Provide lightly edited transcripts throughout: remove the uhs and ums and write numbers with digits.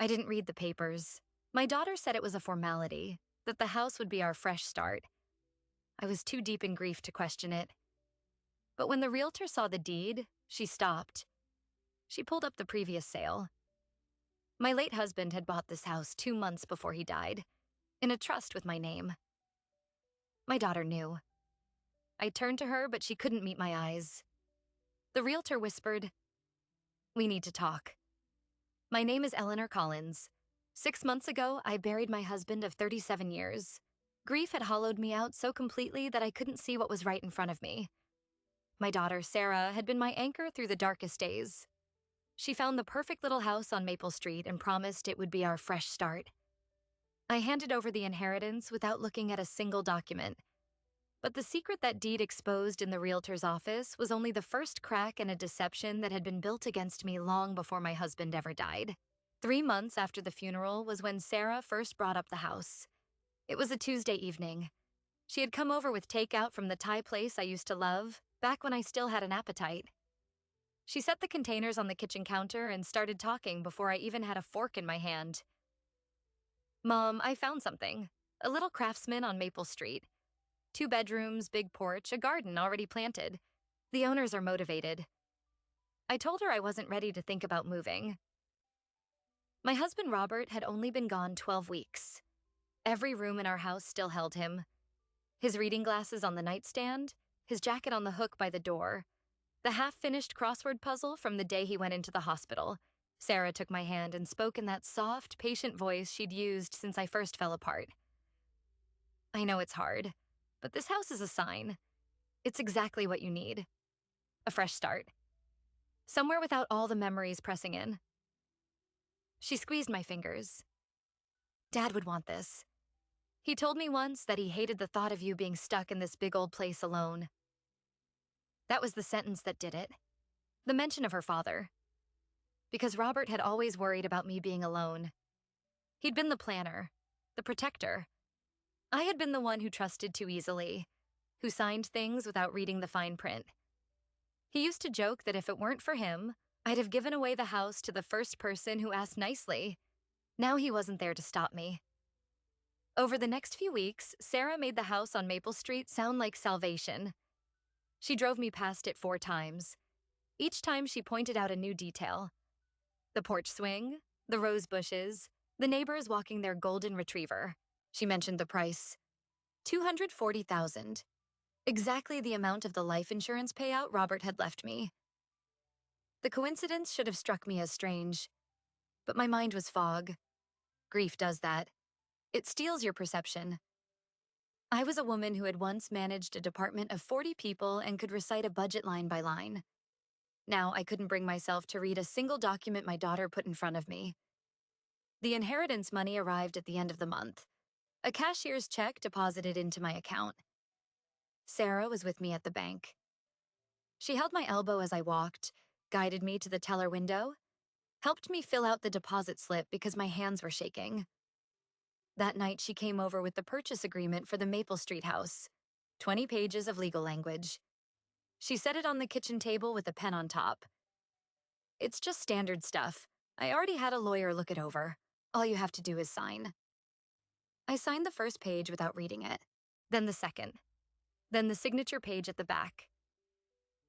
I didn't read the papers. My daughter said it was a formality, that the house would be our fresh start. I was too deep in grief to question it. But when the realtor saw the deed, she stopped. She pulled up the previous sale. My late husband had bought this house 2 months before he died, in a trust with my name. My daughter knew. I turned to her, but she couldn't meet my eyes. The realtor whispered, "We need to talk. My name is Eleanor Collins. 6 months ago, I buried my husband of 37 years. Grief had hollowed me out so completely that I couldn't see what was right in front of me. My daughter, Sarah, had been my anchor through the darkest days. She found the perfect little house on Maple Street and promised it would be our fresh start. I handed over the inheritance without looking at a single document. But the secret that deed exposed in the realtor's office was only the first crack in a deception that had been built against me long before my husband ever died. 3 months after the funeral was when Sarah first brought up the house. It was a Tuesday evening. She had come over with takeout from the Thai place I used to love, back when I still had an appetite. She set the containers on the kitchen counter and started talking before I even had a fork in my hand. "Mom, I found something. A little craftsman on Maple Street. 2 bedrooms, big porch, a garden already planted. The owners are motivated." I told her I wasn't ready to think about moving. My husband Robert had only been gone 12 weeks. Every room in our house still held him. His reading glasses on the nightstand, his jacket on the hook by the door, the half-finished crossword puzzle from the day he went into the hospital. Sarah took my hand and spoke in that soft, patient voice she'd used since I first fell apart. "I know it's hard, but this house is a sign. It's exactly what you need. A fresh start. Somewhere without all the memories pressing in." She squeezed my fingers. "Dad would want this. He told me once that he hated the thought of you being stuck in this big old place alone." That was the sentence that did it. The mention of her father. Because Robert had always worried about me being alone. He'd been the planner, the protector. I had been the one who trusted too easily, who signed things without reading the fine print. He used to joke that if it weren't for him, I'd have given away the house to the first person who asked nicely. Now he wasn't there to stop me. Over the next few weeks, Sarah made the house on Maple Street sound like salvation. She drove me past it 4 times. Each time she pointed out a new detail. The porch swing, the rose bushes, the neighbors walking their golden retriever. She mentioned the price. $240,000. Exactly the amount of the life insurance payout Robert had left me. The coincidence should have struck me as strange. But my mind was fog. Grief does that. It steals your perception. I was a woman who had once managed a department of 40 people and could recite a budget line by line. Now I couldn't bring myself to read a single document my daughter put in front of me. The inheritance money arrived at the end of the month. A cashier's check deposited into my account. Sarah was with me at the bank. She held my elbow as I walked, guided me to the teller window, helped me fill out the deposit slip because my hands were shaking. That night she came over with the purchase agreement for the Maple Street house, 20 pages of legal language. She set it on the kitchen table with a pen on top. "It's just standard stuff. I already had a lawyer look it over. All you have to do is sign." I signed the first page without reading it, then the second, then the signature page at the back.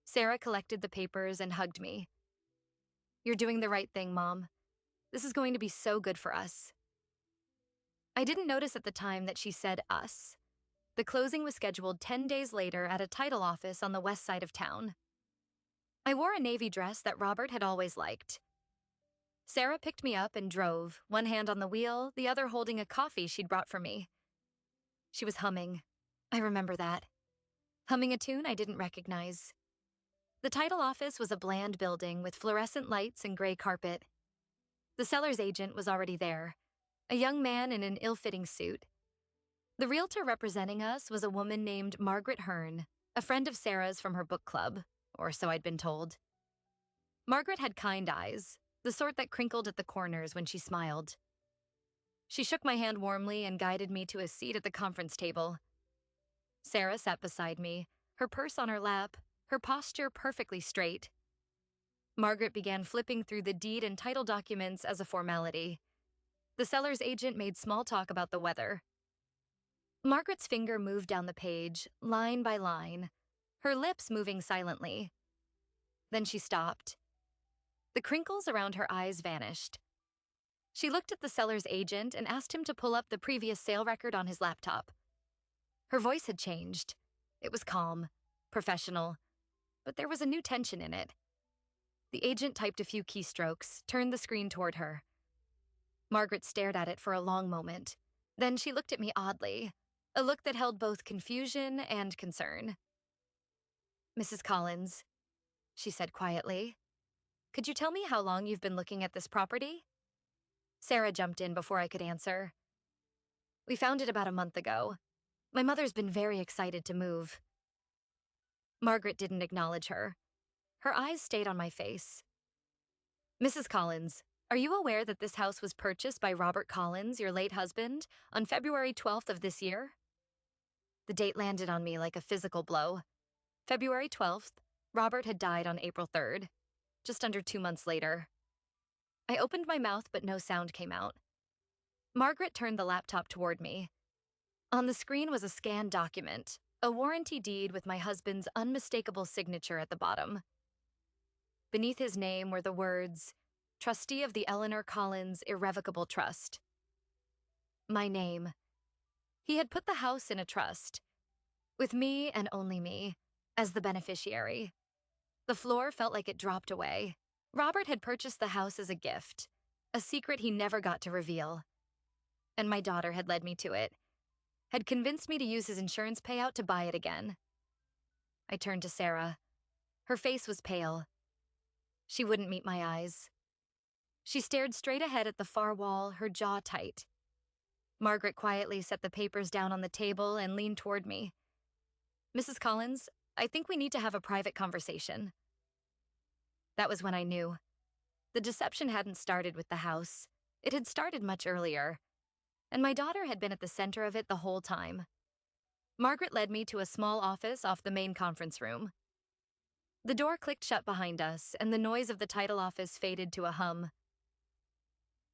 Sarah collected the papers and hugged me. "You're doing the right thing, Mom. This is going to be so good for us." I didn't notice at the time that she said us. The closing was scheduled 10 days later at a title office on the west side of town. I wore a navy dress that Robert had always liked. Sarah picked me up and drove, one hand on the wheel, the other holding a coffee she'd brought for me. She was humming. I remember that. Humming a tune I didn't recognize. The title office was a bland building with fluorescent lights and gray carpet. The seller's agent was already there, a young man in an ill-fitting suit. The realtor representing us was a woman named Margaret Hearn, a friend of Sarah's from her book club, or so I'd been told. Margaret had kind eyes, the sort that crinkled at the corners when she smiled. She shook my hand warmly and guided me to a seat at the conference table. Sarah sat beside me, her purse on her lap, her posture perfectly straight. Margaret began flipping through the deed and title documents as a formality. The seller's agent made small talk about the weather. Margaret's finger moved down the page, line by line, her lips moving silently. Then she stopped. The crinkles around her eyes vanished. She looked at the seller's agent and asked him to pull up the previous sale record on his laptop. Her voice had changed. It was calm, professional, but there was a new tension in it. The agent typed a few keystrokes, turned the screen toward her. Margaret stared at it for a long moment. Then she looked at me oddly, a look that held both confusion and concern. "Mrs. Collins," she said quietly, "could you tell me how long you've been looking at this property?" Sarah jumped in before I could answer. "We found it about a month ago. My mother's been very excited to move." Margaret didn't acknowledge her. Her eyes stayed on my face. "Mrs. Collins, are you aware that this house was purchased by Robert Collins, your late husband, on February 12th of this year?" The date landed on me like a physical blow. February 12th, Robert had died on April 3rd, just under 2 months later. I opened my mouth, but no sound came out. Margaret turned the laptop toward me. On the screen was a scanned document, a warranty deed with my husband's unmistakable signature at the bottom. Beneath his name were the words, "Trustee of the Eleanor Collins Irrevocable Trust." My name. He had put the house in a trust, with me and only me, as the beneficiary. The floor felt like it dropped away. Robert had purchased the house as a gift, a secret he never got to reveal. And my daughter had led me to it, had convinced me to use his insurance payout to buy it again. I turned to Sarah. Her face was pale. She wouldn't meet my eyes. She stared straight ahead at the far wall, her jaw tight. Margaret quietly set the papers down on the table and leaned toward me. "Mrs. Collins, I think we need to have a private conversation." That was when I knew. The deception hadn't started with the house. It had started much earlier, and my daughter had been at the center of it the whole time. Margaret led me to a small office off the main conference room. The door clicked shut behind us, and the noise of the title office faded to a hum.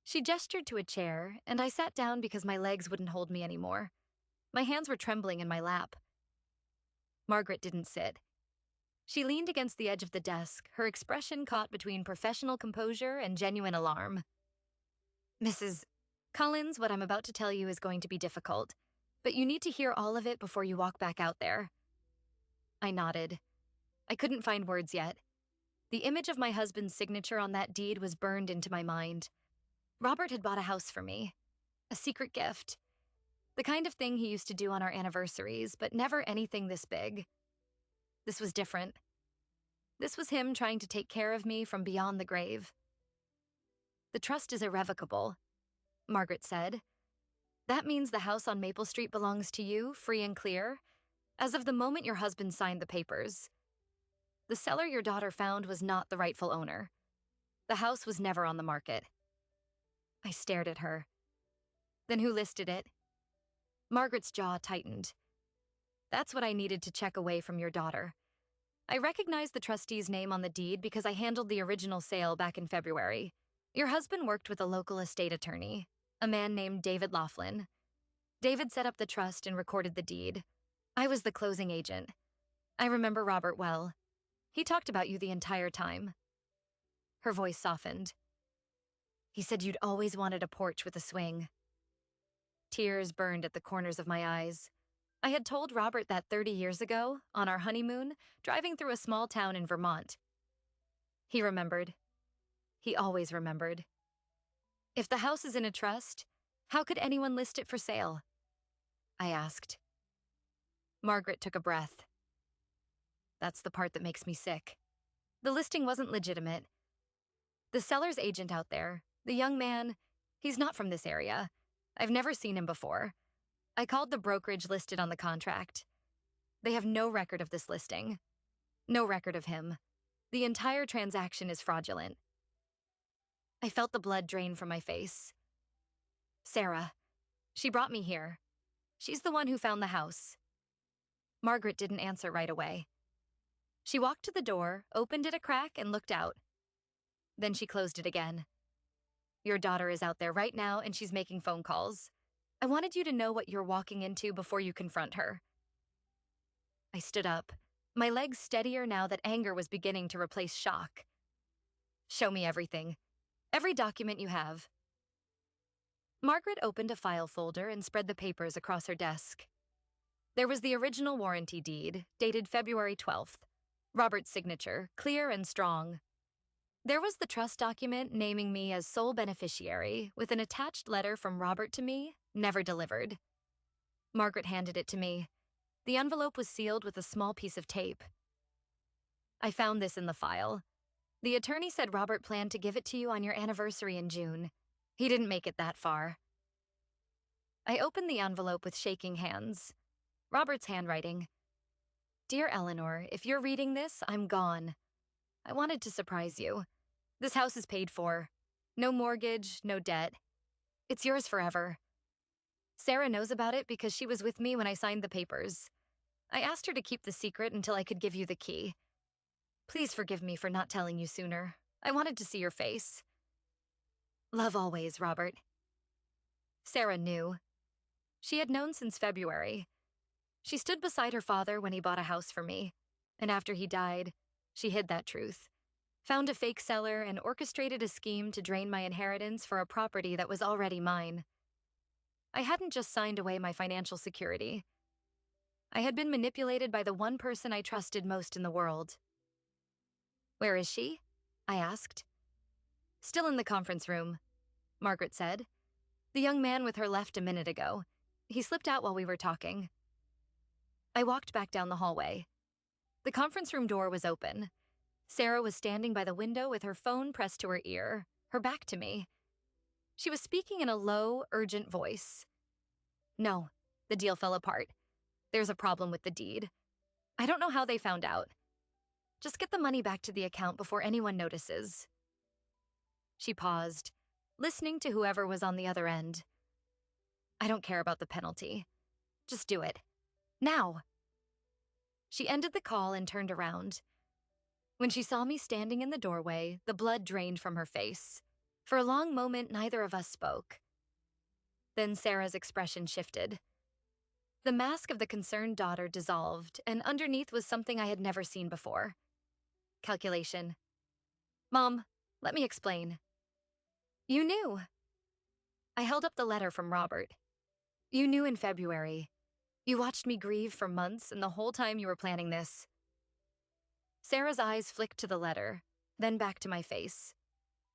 She gestured to a chair, and I sat down because my legs wouldn't hold me anymore. My hands were trembling in my lap. Margaret didn't sit. She leaned against the edge of the desk, her expression caught between professional composure and genuine alarm. "Mrs. Collins, what I'm about to tell you is going to be difficult, but you need to hear all of it before you walk back out there." I nodded. I couldn't find words yet. The image of my husband's signature on that deed was burned into my mind. Robert had bought a house for me. A secret gift. The kind of thing he used to do on our anniversaries, but never anything this big. This was different. This was him trying to take care of me from beyond the grave. "The trust is irrevocable," Margaret said. "That means the house on Maple Street belongs to you, free and clear, as of the moment your husband signed the papers. The seller your daughter found was not the rightful owner. The house was never on the market." I stared at her. "Then who listed it?" Margaret's jaw tightened. "That's what I needed to check away from your daughter. I recognized the trustee's name on the deed because I handled the original sale back in February. Your husband worked with a local estate attorney, a man named David Laughlin. David set up the trust and recorded the deed. I was the closing agent. I remember Robert well. He talked about you the entire time." Her voice softened. "He said you'd always wanted a porch with a swing." Tears burned at the corners of my eyes. I had told Robert that 30 years ago, on our honeymoon, driving through a small town in Vermont. He remembered. He always remembered. "If the house is in a trust, how could anyone list it for sale?" I asked. Margaret took a breath. "That's the part that makes me sick. The listing wasn't legitimate. The seller's agent out there, the young man, he's not from this area. I've never seen him before. I called the brokerage listed on the contract. They have no record of this listing. No record of him. The entire transaction is fraudulent." I felt the blood drain from my face. "Sarah. She brought me here. She's the one who found the house." Margaret didn't answer right away. She walked to the door, opened it a crack, and looked out. Then she closed it again. Your daughter is out there right now and she's making phone calls. I wanted you to know what you're walking into before you confront her. I stood up, my legs steadier now that anger was beginning to replace shock. Show me everything. Every document you have. Margaret opened a file folder and spread the papers across her desk. There was the original warranty deed, dated February 12th. Robert's signature, clear and strong. There was the trust document naming me as sole beneficiary, with an attached letter from Robert to me, never delivered. Margaret handed it to me. The envelope was sealed with a small piece of tape. I found this in the file. The attorney said Robert planned to give it to you on your anniversary in June. He didn't make it that far. I opened the envelope with shaking hands. Robert's handwriting. Dear Eleanor, if you're reading this, I'm gone. I wanted to surprise you. This house is paid for. No mortgage, no debt. It's yours forever. Sarah knows about it because she was with me when I signed the papers. I asked her to keep the secret until I could give you the key. Please forgive me for not telling you sooner. I wanted to see your face. Love always, Robert. Sarah knew. She had known since February. She stood beside her father when he bought a house for me, and after he died, she hid that truth, found a fake seller, and orchestrated a scheme to drain my inheritance for a property that was already mine. I hadn't just signed away my financial security. I had been manipulated by the one person I trusted most in the world. Where is she? I asked. Still in the conference room, Margaret said. The young man with her left a minute ago. He slipped out while we were talking. I walked back down the hallway. The conference room door was open. Sarah was standing by the window with her phone pressed to her ear, her back to me. She was speaking in a low, urgent voice. No, the deal fell apart. There's a problem with the deed. I don't know how they found out. Just get the money back to the account before anyone notices. She paused, listening to whoever was on the other end. I don't care about the penalty. Just do it. Now. She ended the call and turned around. When she saw me standing in the doorway, the blood drained from her face. For a long moment, neither of us spoke. Then Sarah's expression shifted. The mask of the concerned daughter dissolved, and underneath was something I had never seen before. Calculation. Mom, let me explain. You knew. I held up the letter from Robert. You knew in February. You watched me grieve for months, and the whole time you were planning this. Sarah's eyes flicked to the letter, then back to my face.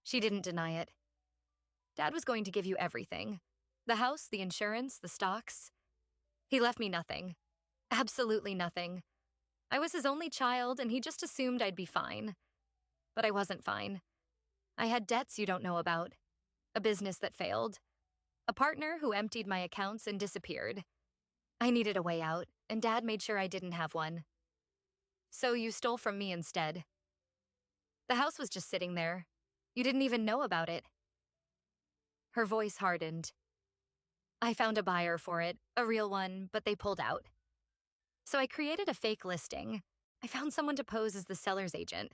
She didn't deny it. Dad was going to give you everything. The house, the insurance, the stocks. He left me nothing. Absolutely nothing. I was his only child, and he just assumed I'd be fine. But I wasn't fine. I had debts you don't know about. A business that failed. A partner who emptied my accounts and disappeared. I needed a way out, and Dad made sure I didn't have one. So you stole from me instead. The house was just sitting there. You didn't even know about it. Her voice hardened. I found a buyer for it, a real one, but they pulled out. So I created a fake listing. I found someone to pose as the seller's agent.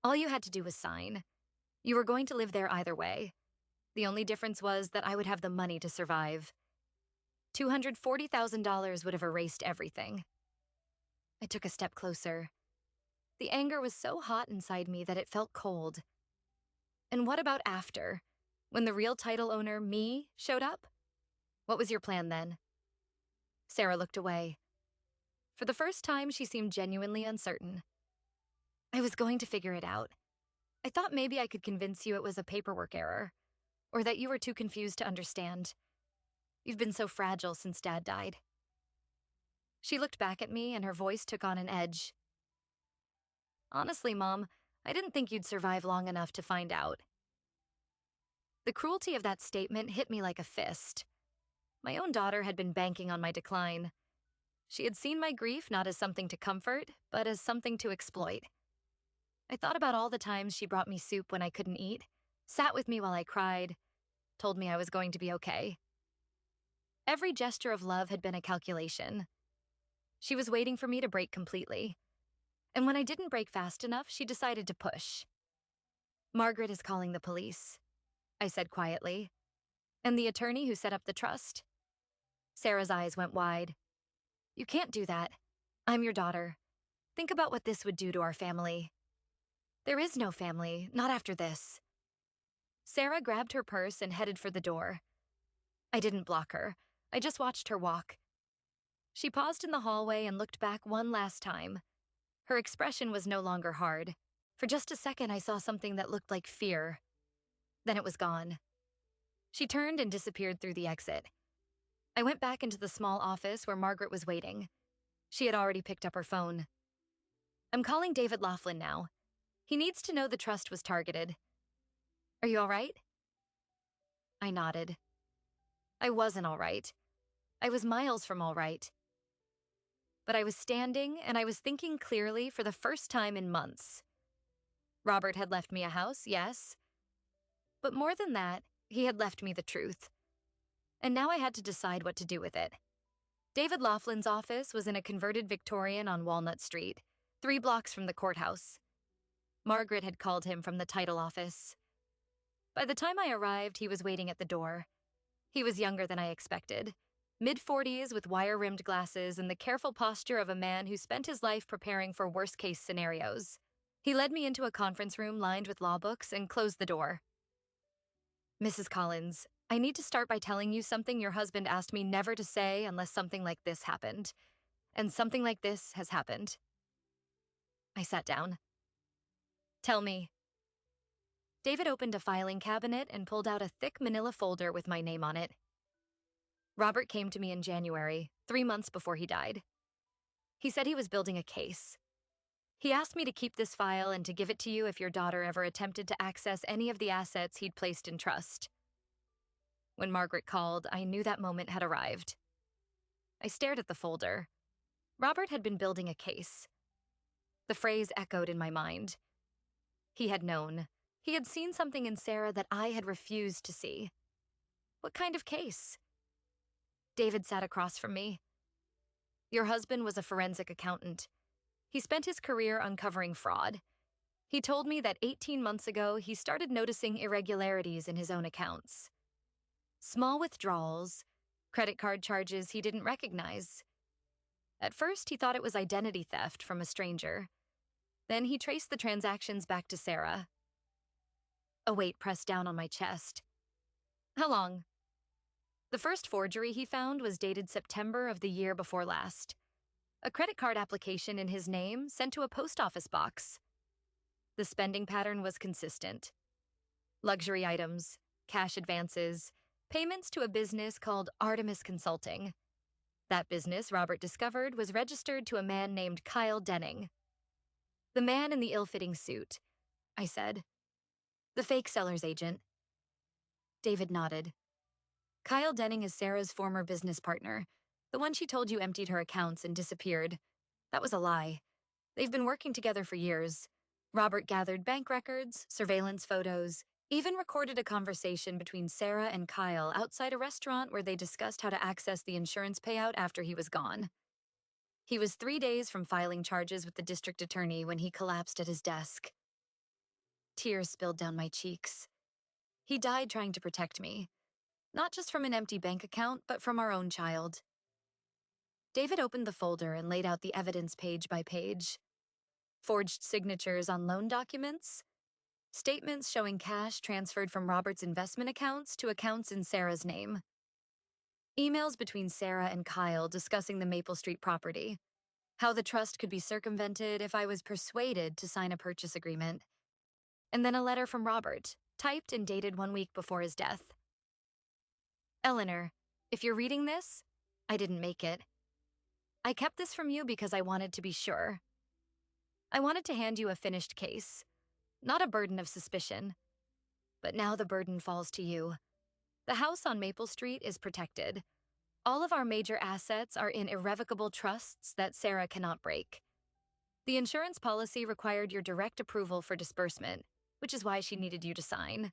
All you had to do was sign. You were going to live there either way. The only difference was that I would have the money to survive. $240,000 would have erased everything. I took a step closer. The anger was so hot inside me that it felt cold. And what about after? When the real title owner, me, showed up? What was your plan then? Sarah looked away. For the first time, she seemed genuinely uncertain. I was going to figure it out. I thought maybe I could convince you it was a paperwork error, or that you were too confused to understand. You've been so fragile since Dad died. She looked back at me and her voice took on an edge. Honestly, Mom, I didn't think you'd survive long enough to find out. The cruelty of that statement hit me like a fist. My own daughter had been banking on my decline. She had seen my grief not as something to comfort, but as something to exploit. I thought about all the times she brought me soup when I couldn't eat, sat with me while I cried, told me I was going to be okay. Every gesture of love had been a calculation. She was waiting for me to break completely. And when I didn't break fast enough, she decided to push. Margaret is calling the police. I said quietly. And the attorney who set up the trust? Sarah's eyes went wide. You can't do that. I'm your daughter. Think about what this would do to our family. There is no family, not after this. Sarah grabbed her purse and headed for the door. I didn't block her. I just watched her walk. She paused in the hallway and looked back one last time. Her expression was no longer hard. For just a second, I saw something that looked like fear. Then it was gone. She turned and disappeared through the exit. I went back into the small office where Margaret was waiting. She had already picked up her phone. I'm calling David Laughlin now. He needs to know the trust was targeted. Are you all right? I nodded. I wasn't all right. I was miles from all right. But I was standing and I was thinking clearly for the first time in months. Robert had left me a house, yes. But more than that, he had left me the truth. And now I had to decide what to do with it. David Laughlin's office was in a converted Victorian on Walnut Street, 3 blocks from the courthouse. Margaret had called him from the title office. By the time I arrived, he was waiting at the door. He was younger than I expected, mid-40s with wire-rimmed glasses and the careful posture of a man who spent his life preparing for worst-case scenarios. He led me into a conference room lined with law books and closed the door. Mrs. Collins, I need to start by telling you something your husband asked me never to say unless something like this happened. And something like this has happened. I sat down. Tell me. David opened a filing cabinet and pulled out a thick manila folder with my name on it. Robert came to me in January, 3 months before he died. He said he was building a case. He asked me to keep this file and to give it to you if your daughter ever attempted to access any of the assets he'd placed in trust. When Margaret called, I knew that moment had arrived. I stared at the folder. Robert had been building a case. The phrase echoed in my mind. He had known. He had seen something in Sarah that I had refused to see. What kind of case? David sat across from me. Your husband was a forensic accountant. He spent his career uncovering fraud. He told me that 18 months ago, he started noticing irregularities in his own accounts. Small withdrawals, credit card charges he didn't recognize. At first, he thought it was identity theft from a stranger. Then he traced the transactions back to Sarah. A weight pressed down on my chest. How long? The first forgery he found was dated September of the year before last. A credit card application in his name sent to a post office box. The spending pattern was consistent. Luxury items, cash advances, payments to a business called Artemis Consulting. That business, Robert discovered, was registered to a man named Kyle Denning. The man in the ill-fitting suit, I said. The fake seller's agent. David nodded. Kyle Denning is Sarah's former business partner, the one she told you emptied her accounts and disappeared. That was a lie. They've been working together for years. Robert gathered bank records, surveillance photos, even recorded a conversation between Sarah and Kyle outside a restaurant where they discussed how to access the insurance payout after he was gone. He was 3 days from filing charges with the district attorney when he collapsed at his desk. Tears spilled down my cheeks. He died trying to protect me, not just from an empty bank account, but from our own child. David opened the folder and laid out the evidence page by page. Forged signatures on loan documents, statements showing cash transferred from Robert's investment accounts to accounts in Sarah's name. Emails between Sarah and Kyle discussing the Maple Street property, how the trust could be circumvented if I was persuaded to sign a purchase agreement. And then a letter from Robert, typed and dated 1 week before his death. Eleanor, if you're reading this, I didn't make it. I kept this from you because I wanted to be sure. I wanted to hand you a finished case, not a burden of suspicion. But now the burden falls to you. The house on Maple Street is protected. All of our major assets are in irrevocable trusts that Sarah cannot break. The insurance policy required your direct approval for disbursement, which is why she needed you to sign.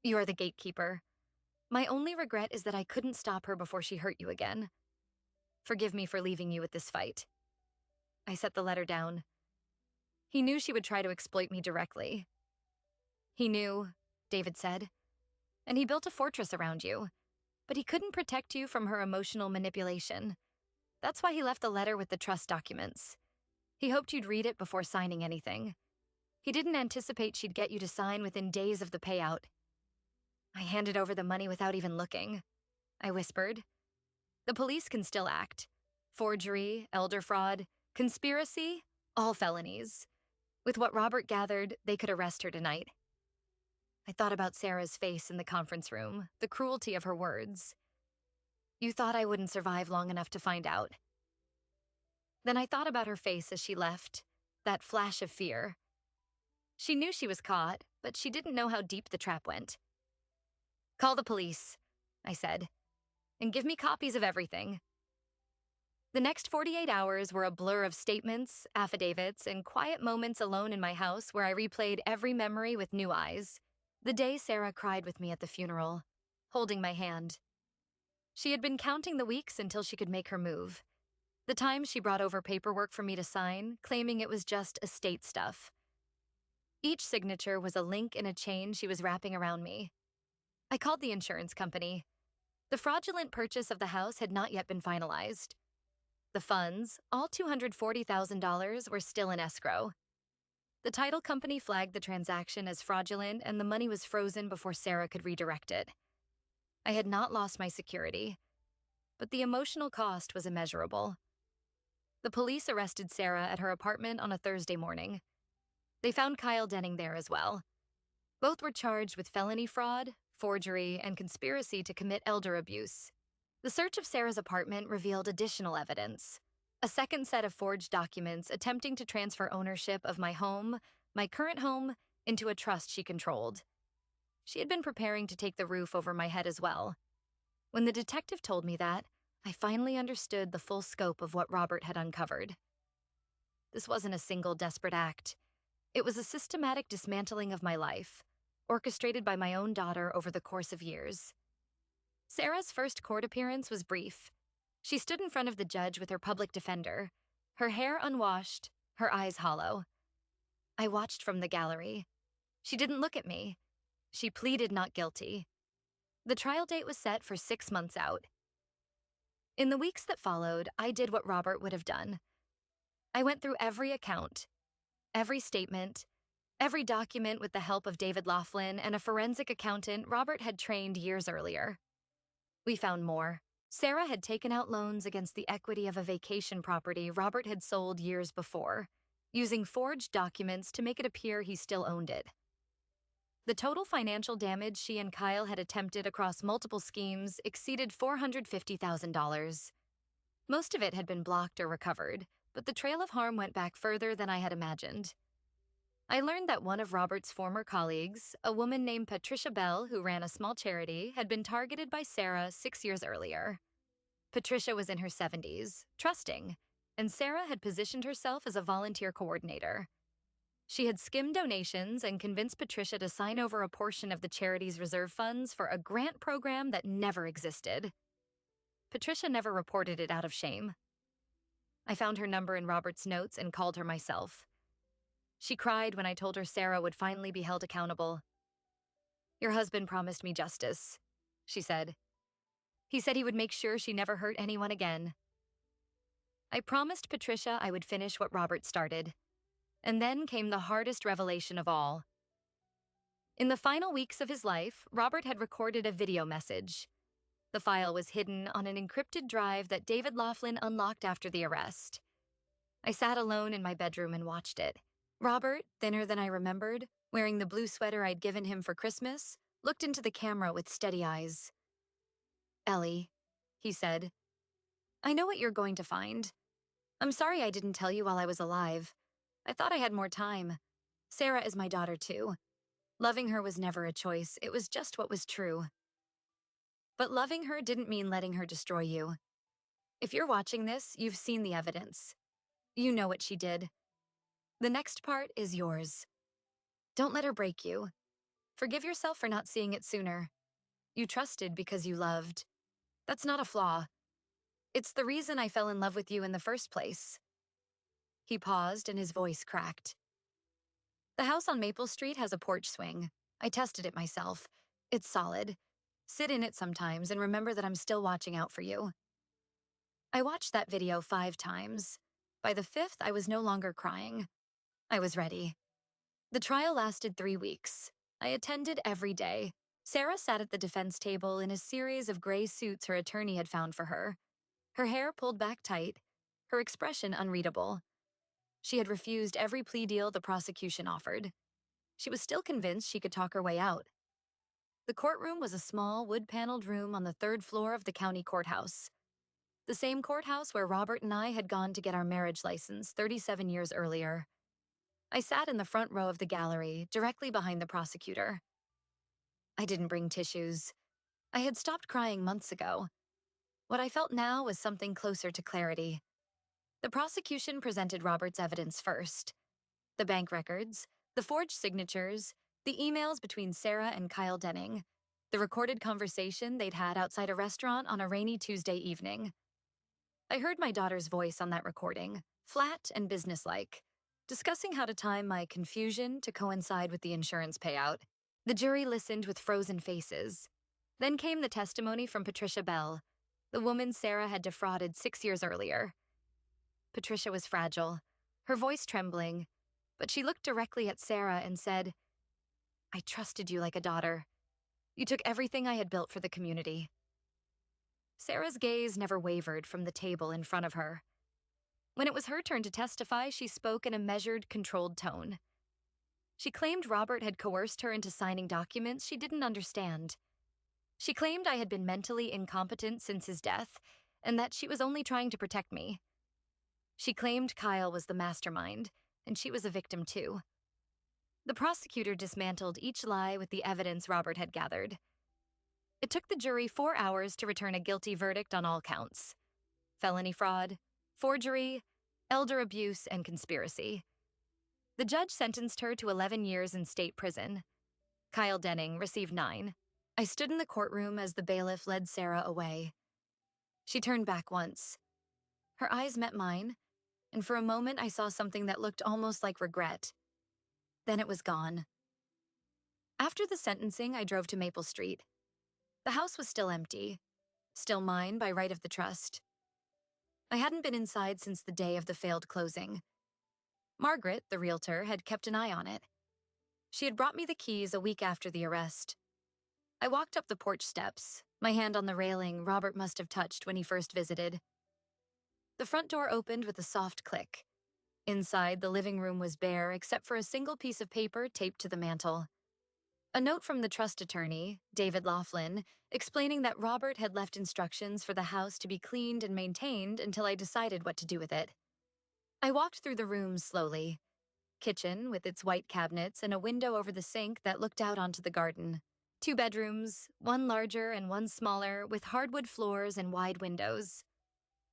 You are the gatekeeper. My only regret is that I couldn't stop her before she hurt you again. Forgive me for leaving you with this fight. I set the letter down. He knew she would try to exploit me directly. He knew, David said. and he built a fortress around you, but he couldn't protect you from her emotional manipulation. That's why he left the letter with the trust documents. He hoped you'd read it before signing anything. He didn't anticipate she'd get you to sign within days of the payout. I handed over the money without even looking, I whispered. The police can still act. Forgery, elder fraud, conspiracy, all felonies. With what Robert gathered, they could arrest her tonight. I thought about Sarah's face in the conference room, the cruelty of her words. You thought I wouldn't survive long enough to find out. Then I thought about her face as she left, that flash of fear. She knew she was caught, but she didn't know how deep the trap went. Call the police, I said, and give me copies of everything. The next 48 hours were a blur of statements, affidavits, and quiet moments alone in my house where I replayed every memory with new eyes. The day Sarah cried with me at the funeral, holding my hand. She had been counting the weeks until she could make her move. The time she brought over paperwork for me to sign, claiming it was just estate stuff. Each signature was a link in a chain she was wrapping around me. I called the insurance company. The fraudulent purchase of the house had not yet been finalized. The funds, all $240,000, were still in escrow. The title company flagged the transaction as fraudulent and the money was frozen before Sarah could redirect it. I had not lost my security, but the emotional cost was immeasurable. The police arrested Sarah at her apartment on a Thursday morning. They found Kyle Denning there as well. Both were charged with felony fraud, forgery, and conspiracy to commit elder abuse. The search of Sarah's apartment revealed additional evidence. A second set of forged documents attempting to transfer ownership of my home, my current home, into a trust she controlled. She had been preparing to take the roof over my head as well. When the detective told me that, I finally understood the full scope of what Robert had uncovered. This wasn't a single desperate act. It was a systematic dismantling of my life, orchestrated by my own daughter over the course of years. Sarah's first court appearance was brief. She stood in front of the judge with her public defender, her hair unwashed, her eyes hollow. I watched from the gallery. She didn't look at me. She pleaded not guilty. The trial date was set for 6 months out. In the weeks that followed, I did what Robert would have done. I went through every account, every statement, every document with the help of David Laughlin and a forensic accountant Robert had trained years earlier. We found more. Sarah had taken out loans against the equity of a vacation property Robert had sold years before, using forged documents to make it appear he still owned it. The total financial damage she and Kyle had attempted across multiple schemes exceeded $450,000. Most of it had been blocked or recovered, but the trail of harm went back further than I had imagined. I learned that one of Robert's former colleagues, a woman named Patricia Bell who ran a small charity, had been targeted by Sarah 6 years earlier. Patricia was in her 70s, trusting, and Sarah had positioned herself as a volunteer coordinator. She had skimmed donations and convinced Patricia to sign over a portion of the charity's reserve funds for a grant program that never existed. Patricia never reported it out of shame. I found her number in Robert's notes and called her myself. She cried when I told her Sarah would finally be held accountable. Your husband promised me justice, she said. He said he would make sure she never hurt anyone again. I promised Patricia I would finish what Robert started. And then came the hardest revelation of all. In the final weeks of his life, Robert had recorded a video message. The file was hidden on an encrypted drive that David Laughlin unlocked after the arrest. I sat alone in my bedroom and watched it. Robert, thinner than I remembered, wearing the blue sweater I'd given him for Christmas, looked into the camera with steady eyes. Ellie, he said, I know what you're going to find. I'm sorry I didn't tell you while I was alive. I thought I had more time. Sarah is my daughter too. Loving her was never a choice, it was just what was true. But loving her didn't mean letting her destroy you. If you're watching this, you've seen the evidence. You know what she did. The next part is yours. Don't let her break you. Forgive yourself for not seeing it sooner. You trusted because you loved. That's not a flaw. It's the reason I fell in love with you in the first place. He paused and his voice cracked. The house on Maple Street has a porch swing. I tested it myself. It's solid. Sit in it sometimes and remember that I'm still watching out for you. I watched that video 5 times. By the fifth, I was no longer crying. I was ready. The trial lasted 3 weeks. I attended every day. Sarah sat at the defense table in a series of gray suits her attorney had found for her. Her hair pulled back tight, her expression unreadable. She had refused every plea deal the prosecution offered. She was still convinced she could talk her way out. The courtroom was a small, wood-paneled room on the 3rd floor of the county courthouse. The same courthouse where Robert and I had gone to get our marriage license 37 years earlier. I sat in the front row of the gallery, directly behind the prosecutor. I didn't bring tissues. I had stopped crying months ago. What I felt now was something closer to clarity. The prosecution presented Robert's evidence first. The bank records, the forged signatures, the emails between Sarah and Kyle Denning, the recorded conversation they'd had outside a restaurant on a rainy Tuesday evening. I heard my daughter's voice on that recording, flat and businesslike, discussing how to time my confusion to coincide with the insurance payout. The jury listened with frozen faces. Then came the testimony from Patricia Bell, the woman Sarah had defrauded 6 years earlier. Patricia was fragile, her voice trembling, but she looked directly at Sarah and said, "I trusted you like a daughter. You took everything I had built for the community." Sarah's gaze never wavered from the table in front of her. When it was her turn to testify, she spoke in a measured, controlled tone. She claimed Robert had coerced her into signing documents she didn't understand. She claimed I had been mentally incompetent since his death, and that she was only trying to protect me. She claimed Kyle was the mastermind, and she was a victim too. The prosecutor dismantled each lie with the evidence Robert had gathered. It took the jury 4 hours to return a guilty verdict on all counts: felony fraud, forgery, elder abuse, and conspiracy. The judge sentenced her to 11 years in state prison. Kyle Denning received 9. I stood in the courtroom as the bailiff led Sarah away. She turned back once. Her eyes met mine, and for a moment I saw something that looked almost like regret. Then it was gone. After the sentencing, I drove to Maple Street. The house was still empty, still mine by right of the trust. I hadn't been inside since the day of the failed closing. Margaret, the realtor, had kept an eye on it. She had brought me the keys a week after the arrest. I walked up the porch steps, my hand on the railing Robert must have touched when he first visited. The front door opened with a soft click. Inside, the living room was bare except for a single piece of paper taped to the mantel. A note from the trust attorney, David Laughlin, explaining that Robert had left instructions for the house to be cleaned and maintained until I decided what to do with it. I walked through the rooms slowly. Kitchen, with its white cabinets and a window over the sink that looked out onto the garden. 2 bedrooms, one larger and one smaller, with hardwood floors and wide windows.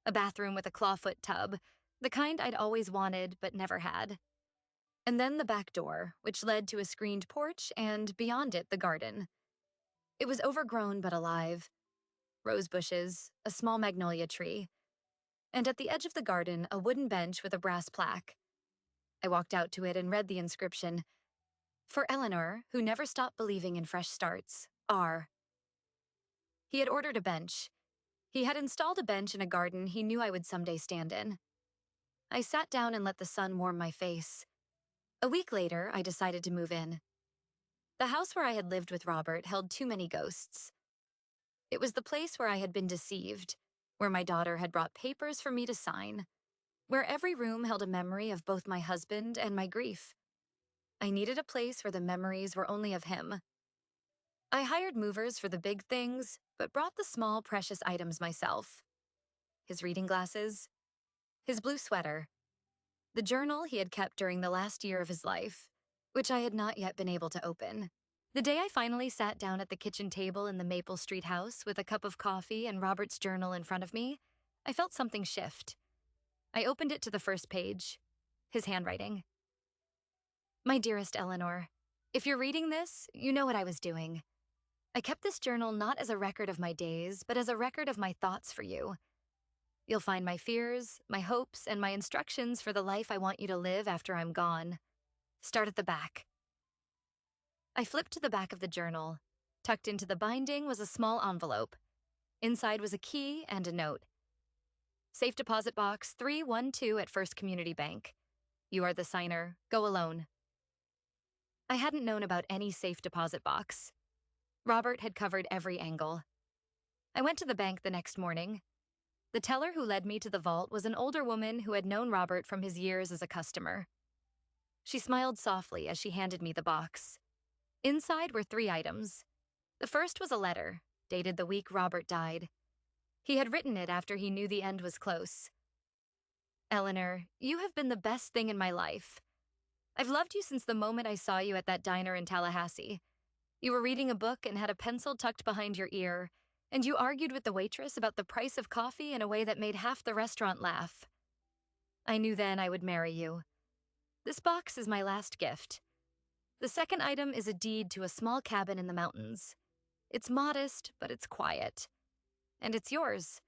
A bathroom with a clawfoot tub, the kind I'd always wanted but never had. And then the back door, which led to a screened porch and, beyond it, the garden. It was overgrown but alive. Rose bushes, a small magnolia tree, and at the edge of the garden, a wooden bench with a brass plaque. I walked out to it and read the inscription, "For Eleanor, who never stopped believing in fresh starts, R." He had ordered a bench. He had installed a bench in a garden he knew I would someday stand in. I sat down and let the sun warm my face. A week later, I decided to move in. The house where I had lived with Robert held too many ghosts. It was the place where I had been deceived, where my daughter had brought papers for me to sign, where every room held a memory of both my husband and my grief. I needed a place where the memories were only of him. I hired movers for the big things, but brought the small, precious items myself. His reading glasses, his blue sweater, the journal he had kept during the last year of his life, which I had not yet been able to open. The day I finally sat down at the kitchen table in the Maple Street house with a cup of coffee and Robert's journal in front of me, I felt something shift. I opened it to the first page, his handwriting. "My dearest Eleanor, if you're reading this, you know what I was doing. I kept this journal not as a record of my days, but as a record of my thoughts for you. You'll find my fears, my hopes, and my instructions for the life I want you to live after I'm gone. Start at the back." I flipped to the back of the journal. Tucked into the binding was a small envelope. Inside was a key and a note. Safe deposit box 312 at First Community Bank. You are the signer. Go alone. I hadn't known about any safe deposit box. Robert had covered every angle. I went to the bank the next morning. The teller who led me to the vault was an older woman who had known Robert from his years as a customer. She smiled softly as she handed me the box. Inside were 3 items. The first was a letter, dated the week Robert died. He had written it after he knew the end was close. Eleanor, you have been the best thing in my life. I've loved you since the moment I saw you at that diner in Tallahassee. You were reading a book and had a pencil tucked behind your ear, and you argued with the waitress about the price of coffee in a way that made half the restaurant laugh. I knew then I would marry you. This box is my last gift. The second item is a deed to a small cabin in the mountains. It's modest, but it's quiet. And it's yours.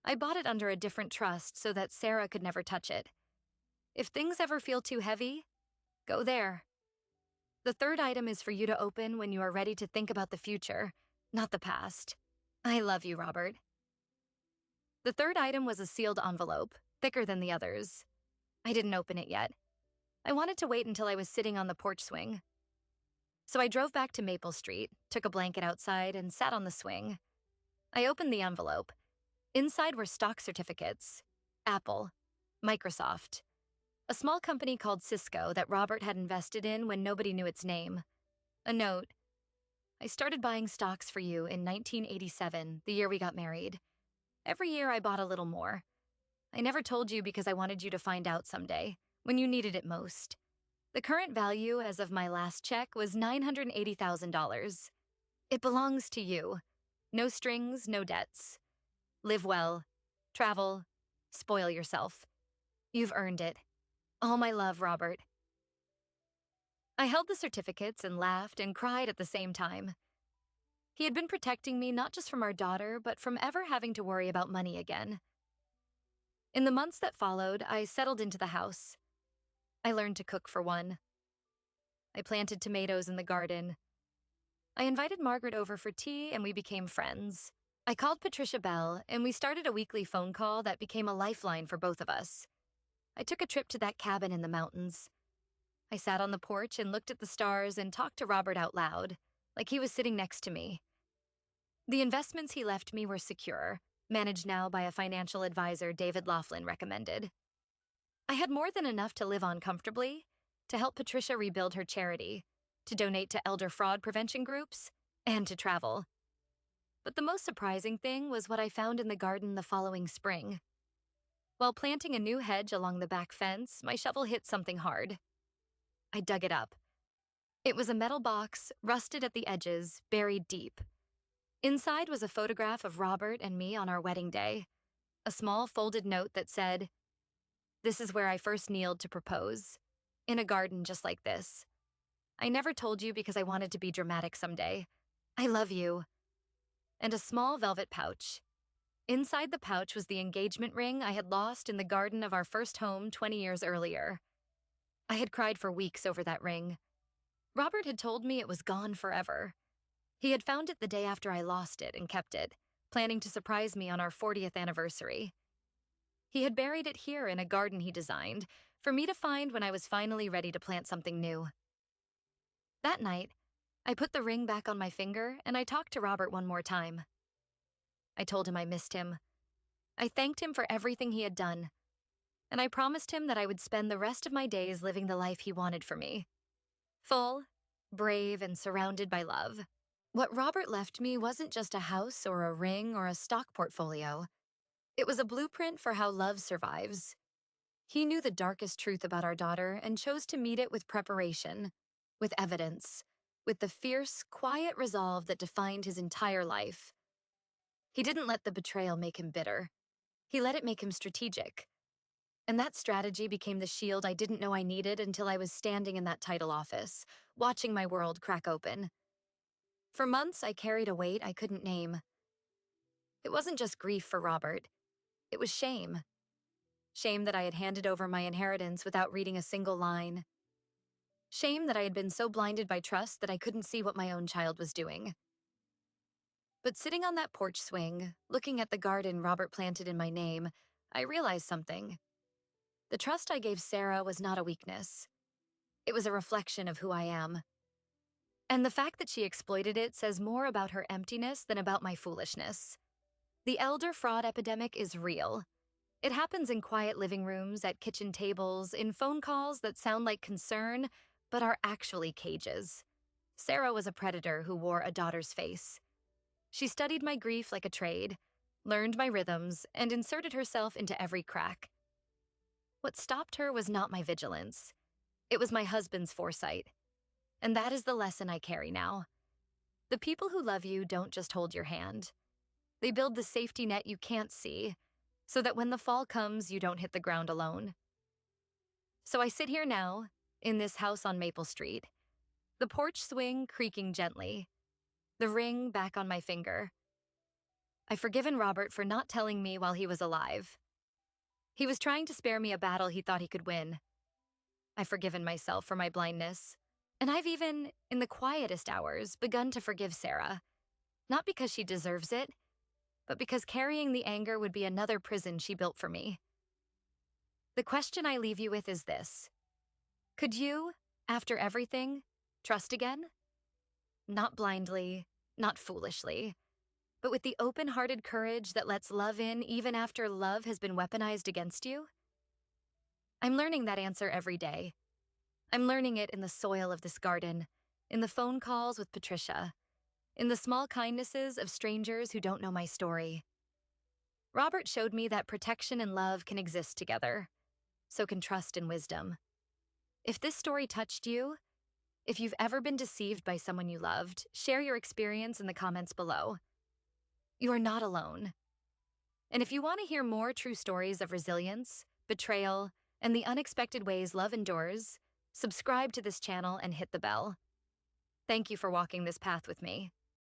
I bought it under a different trust so that Sarah could never touch it. If things ever feel too heavy, go there. The third item is for you to open when you are ready to think about the future, not the past. I love you, Robert. The third item was a sealed envelope, thicker than the others. I didn't open it yet. I wanted to wait until I was sitting on the porch swing. So I drove back to Maple Street, took a blanket outside, and sat on the swing. I opened the envelope. Inside were stock certificates, Apple, Microsoft, a small company called Cisco that Robert had invested in when nobody knew its name. A note. I started buying stocks for you in 1987, the year we got married. Every year I bought a little more. I never told you because I wanted you to find out someday, when you needed it most. The current value as of my last check was $980,000. It belongs to you. No strings, no debts. Live well, travel, spoil yourself. You've earned it. All my love, Robert. I held the certificates and laughed and cried at the same time. He had been protecting me not just from our daughter, but from ever having to worry about money again. In the months that followed, I settled into the house. I learned to cook for one. I planted tomatoes in the garden. I invited Margaret over for tea and we became friends. I called Patricia Bell and we started a weekly phone call that became a lifeline for both of us. I took a trip to that cabin in the mountains. I sat on the porch and looked at the stars and talked to Robert out loud, like he was sitting next to me. The investments he left me were secure, managed now by a financial advisor David Laughlin recommended. I had more than enough to live on comfortably, to help Patricia rebuild her charity, to donate to elder fraud prevention groups, and to travel. But the most surprising thing was what I found in the garden the following spring. While planting a new hedge along the back fence, my shovel hit something hard. I dug it up. It was a metal box, rusted at the edges, buried deep. Inside was a photograph of Robert and me on our wedding day, a small folded note that said, "This is where I first kneeled to propose, in a garden just like this. I never told you because I wanted to be dramatic someday. I love you." And a small velvet pouch. Inside the pouch was the engagement ring I had lost in the garden of our first home 20 years earlier. I had cried for weeks over that ring. Robert had told me it was gone forever. He had found it the day after I lost it and kept it, planning to surprise me on our 40th anniversary. He had buried it here in a garden he designed, for me to find when I was finally ready to plant something new. That night, I put the ring back on my finger and I talked to Robert one more time. I told him I missed him. I thanked him for everything he had done, and I promised him that I would spend the rest of my days living the life he wanted for me. Full, brave, and surrounded by love. What Robert left me wasn't just a house or a ring or a stock portfolio. It was a blueprint for how love survives. He knew the darkest truth about our daughter and chose to meet it with preparation, with evidence, with the fierce, quiet resolve that defined his entire life. He didn't let the betrayal make him bitter. He let it make him strategic. And that strategy became the shield I didn't know I needed until I was standing in that title office, watching my world crack open. For months, I carried a weight I couldn't name. It wasn't just grief for Robert. It was shame. Shame that I had handed over my inheritance without reading a single line. Shame that I had been so blinded by trust that I couldn't see what my own child was doing. But sitting on that porch swing, looking at the garden Robert planted in my name, I realized something. The trust I gave Sarah was not a weakness. It was a reflection of who I am. And the fact that she exploited it says more about her emptiness than about my foolishness. The elder fraud epidemic is real. It happens in quiet living rooms, at kitchen tables, in phone calls that sound like concern, but are actually cages. Sarah was a predator who wore a daughter's face. She studied my grief like a trade, learned my rhythms, and inserted herself into every crack. What stopped her was not my vigilance. It was my husband's foresight. And that is the lesson I carry now. The people who love you don't just hold your hand. They build the safety net you can't see, so that when the fall comes, you don't hit the ground alone. So I sit here now, in this house on Maple Street, the porch swing creaking gently, the ring back on my finger. I've forgiven Robert for not telling me while he was alive. He was trying to spare me a battle he thought he could win. I've forgiven myself for my blindness. And I've even, in the quietest hours, begun to forgive Sarah. Not because she deserves it, but because carrying the anger would be another prison she built for me. The question I leave you with is this. Could you, after everything, trust again? Not blindly, not foolishly, but with the open-hearted courage that lets love in even after love has been weaponized against you? I'm learning that answer every day. I'm learning it in the soil of this garden, in the phone calls with Patricia, in the small kindnesses of strangers who don't know my story. Robert showed me that protection and love can exist together. So can trust and wisdom. If this story touched you, if you've ever been deceived by someone you loved, share your experience in the comments below. You are not alone. And if you want to hear more true stories of resilience, betrayal, and the unexpected ways love endures, subscribe to this channel and hit the bell. Thank you for walking this path with me.